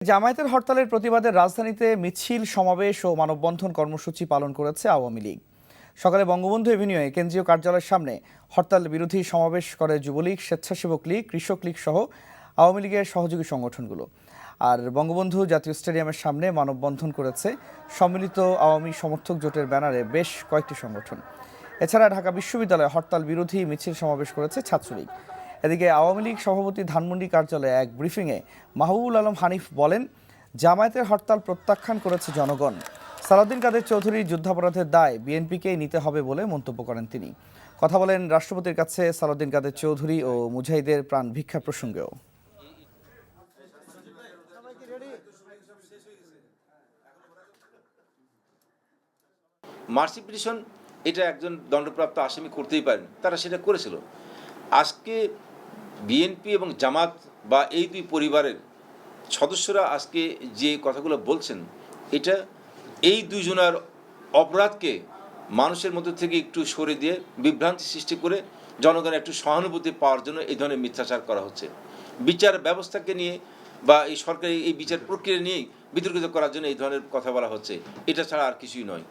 জামায়াতের হরতালের প্রতিবাদে রাজধানীতে মিছিল সমাবেশ ও মানববন্ধন কর্মসূচি পালন করেছে আওয়ামী লীগ। সকালে বঙ্গবন্ধু এভিনিউয়ে কেন্দ্রীয় কার্যালয়ের সামনে হরতাল বিরোধী সমাবেশ করে যুবলীগ, স্বেচ্ছাসেবক লীগ, কৃষক লীগ সহ আওয়ামী লীগের সহযোগী সংগঠনগুলো। আর বঙ্গবন্ধু জাতীয় স্টেডিয়ামের সামনে মানববন্ধন করেছে সম্মিলিত আওয়ামী সমর্থক জোটের ব্যানারে বেশ কয়েকটি সংগঠন। এছাড়া ঢাকা বিশ্ববিদ্যালয়ে হরতাল বিরোধী মিছিল সমাবেশ করেছে ছাত্রলীগ। এদিকে আওয়ামী লীগ সভাপতি ধানমন্ডি কার্যালয়ে এক ব্রিফিংয়ে মাহবুবুল আলম হানিফ বলেন, জামায়াতের হরতাল প্রত্যাখ্যান করেছে জনগণ। সালাউদ্দিন কাদের চৌধুরীর যুদ্ধাপরাধের দায় বিএনপিকেই নিতে হবে বলে মন্তব্য করেন তিনি। কথা বলেন রাষ্ট্রপতির কাছে সালাউদ্দিন কাদের চৌধুরী ও মুজাহিদের প্রাণ ভিক্ষা প্রসঙ্গেও। মার্সি পিটিশন এটা একজন দণ্ডপ্রাপ্ত আসামি করতেই পারেন, তারা সেটা করেছিল। আজকে বিএনপি এবং জামাত বা এই দুই পরিবারের সদস্যরা আজকে যে কথাগুলো বলছেন, এটা এই দুইজনের অপরাধকে মানুষের মধ্যে থেকে একটু সরে দিয়ে বিভ্রান্তি সৃষ্টি করে জনগণের একটু সহানুভূতি পাওয়ার জন্য এই ধরনের মিথ্যাচার করা হচ্ছে। বিচার ব্যবস্থাকে নিয়ে বা এই সরকারি এই বিচার প্রক্রিয়া নিয়েই বিতর্কিত করার জন্য এই ধরনের কথা বলা হচ্ছে, এটা ছাড়া আর কিছুই নয়।